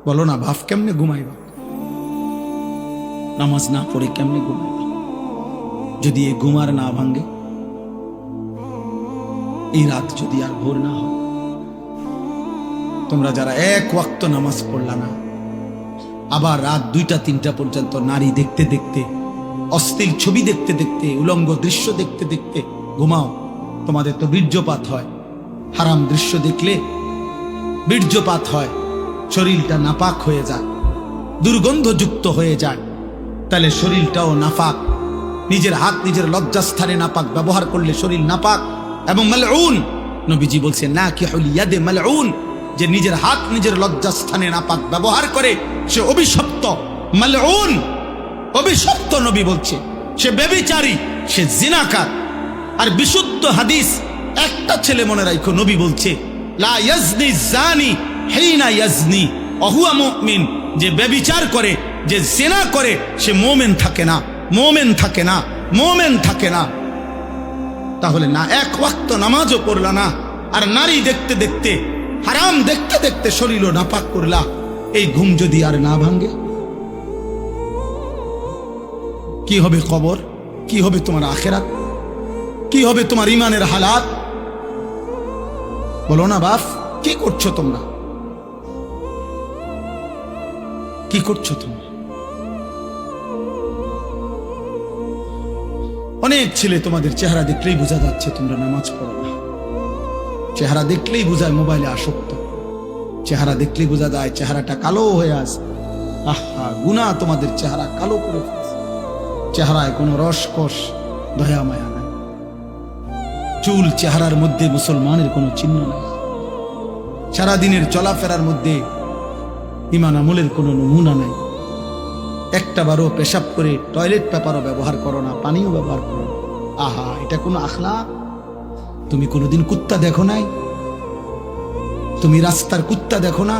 বলো না বাপ, কেমনে ঘুমাইবা? নামাজ না পড়ে কেমনে ঘুমাইবা? যদি এই ঘুমার না ভাঙ্গে, এই রাত যদি আর ভোর না হয়, তোমরা যারা এক ওয়াক্ত নামাজ পড়লা না, আবার রাত 2টা-3টা পর্যন্ত নারী দেখতে দেখতে, অশ্লীল ছবি দেখতে দেখতে, উলঙ্গ দৃশ্য দেখতে দেখতে ঘুমাও, তোমাদের তো বীর্যপাত হয়। হারাম দৃশ্য দেখলে বীর্যপাত হয়, শরীরটা নাপাক হয়ে যায়, দুর্গন্ধযুক্ত হয়ে যায়। তাহলে শরীরটাও নাপাক। নিজের হাত নিজের লজ্জাস্থানে নাপাক ব্যবহার করলে শরীর নাপাক এবং মালউন। নবীজি বলছেন না কি হল ইয়াদে মালউন, যে নিজের হাত নিজের লজ্জাস্থানে নাপাক ব্যবহার করে সে অভিশপ্ত, মালউন, অভিশপ্ত। নবী বলছে সে ব্যভিচারী, সে জিনাকার। আর বিশুদ্ধ হাদিস একটা ছেলে মনে রাখো, নবী বলছে লা ইয়াজনি জানি হিনা ইয়াজনি ওহুয়া মুমিন, যে ব্যভিচার করে, যে জিনা করে, সে মুমিন থাকে না, মুমিন থাকে না, মুমিন থাকে না। তাহলে না এক ওয়াক্ত নামাজও পড়লা না, আর নারী দেখতে দেখতে, হারাম দেখতে দেখতে শরীরও নাপাক করলা। এই ঘুম যদি আর না ভাঙ্গে, কি হবে কবর? কি হবে তোমার আখেরাত? কি হবে তোমার ইমানের হালাত? বলো না বাপ, কি করছো তোমরা? কি করছো তোমরা? অনেক ছেলে তোমাদের চেহারা দেখলেই বোঝা যাচ্ছে তোমরা নামাজ পড়ো না। চেহারা দেখলেই বোঝায় মোবাইলে আসক্ত, চেহারা দেখলেই বোঝা যায় চেহারাটা কালো হয়ে আছে। আহা, গুনাহ তোমাদের চেহারা কালো করে ফেলছে। চেহারায় কোনো রসকস দয়া মায়া নাই, চুল চেহারার মধ্যে মুসলমানের কোনো চিহ্ন নাই, সারাদিনের চলাফেরার মধ্যে ইমান আমলের কোনো নমুনা নাই। একটা বারও পেশাব করে টয়লেট পেপারও ব্যবহার করো না, পানিও ব্যবহার করো না। আহা, এটা কোনো আখলাক? তুমি কোনোদিন কুত্তা দেখো নাই? তুমি রাস্তার কুত্তা দেখো না?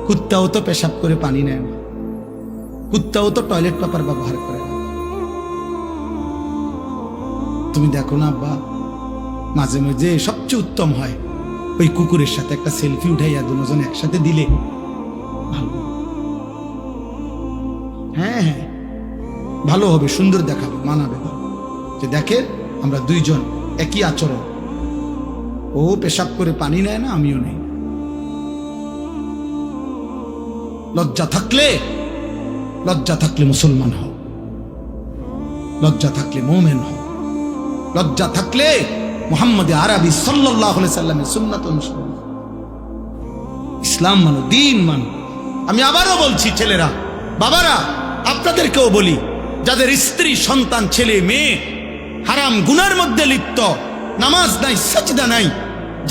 কুত্তাও তো পেশাব করে পানি নেয় না, কুত্তাও তো টয়লেট পেপার ব্যবহার করে না। তুমি দেখো না আব্বা, মাঝে মাঝে সবচেয়ে উত্তম হয় ওই কুকুরের সাথে একটা সেলফি উঠাইয়া দুজন একসাথে দিলে ভালো। হ্যাঁ হ্যাঁ, ভালো হবে, সুন্দর দেখাবে, মানাবে, যে দেখে আমরা দুইজন একই আচরণ। ও পেশাব করে পানি নেয় না, আমিও নেই। লজ্জা থাকলে মুসলমান হও, লজ্জা থাকলে মুমিন হও, লজ্জা থাকলে মুহাম্মদ আরবি সাল্লাল্লাহু আলাইহি সাল্লামের সুন্নাত অনুসরণ, ইসলাম মানো, দ্বীন মানো। আমি আবারও বলছি, ছেলেরা, বাবারা, আপনাদেরকেও বলি, যাদের স্ত্রী সন্তান ছেলে মেয়ে হারাম গুনার মধ্যে লিপ্ত, নামাজ নাই, সাজদা নাই,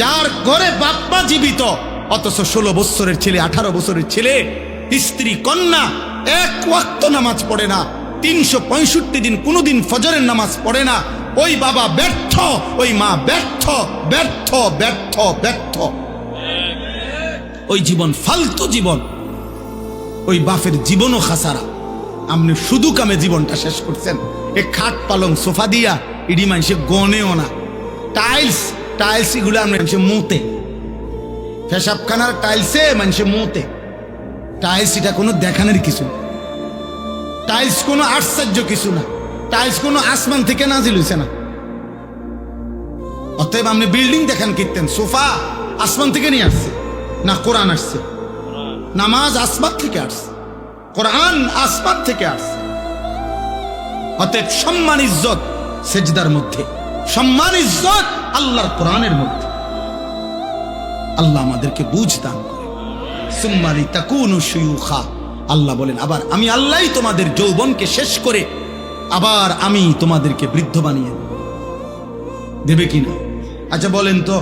যার ঘরে বাপ মা জীবিত, অথচ 16 বছরের ছেলে, 18 বছরের ছেলে, স্ত্রী কন্যা এক ওয়াক্ত নামাজ পড়ে না, 365 দিন কোনোদিন ফজরের নামাজ পড়ে না, ওই বাবা ব্যর্থ, ওই মা ব্যর্থ, ব্যর্থ, ব্যর্থ, ব্যর্থ। ওই জীবন ফালতু জীবন, ওই বাপের জীবনও খাসারা। আপনি শুধু কামে জীবনটা শেষ করছেন। এ খাট পালং সোফা দিয়া ইডি মানুষে গনেও না, টাইলস এগুলো মানুষে মুতে, পেশাবখানার টাইলসে মানুষে মুতে। টাইলস এটা কোনো দেখানোর কিছু, টাইলস কোনো আশ্চর্য কিছু না, টাইলস কোনো আসমান থেকে নাজিল হইছে না। অতএব আপনি বিল্ডিং দেখেন কীর্তেন, সোফা আসমান থেকে নিয়ে আসছে না, কোরআন আসছে? নামাজ আসমান থেকে আসছে, কোরআন আসমান থেকে আসছে। অতএব সম্মান ইজ্জত সেজদার মধ্যে, সম্মান ইজ্জত আল্লাহর কোরআনের মধ্যে। আল্লাহ আমাদেরকে বুঝ দান করে। সুম্মালি তাকুনু শুয়ুখা, আল্লাহ বলেন আবার আমি আল্লাহই তোমাদের যৌবনকে শেষ করে আবার আমি তোমাদেরকে বৃদ্ধ বানিয়ে দেবে কিনা? আচ্ছা বলেন তো,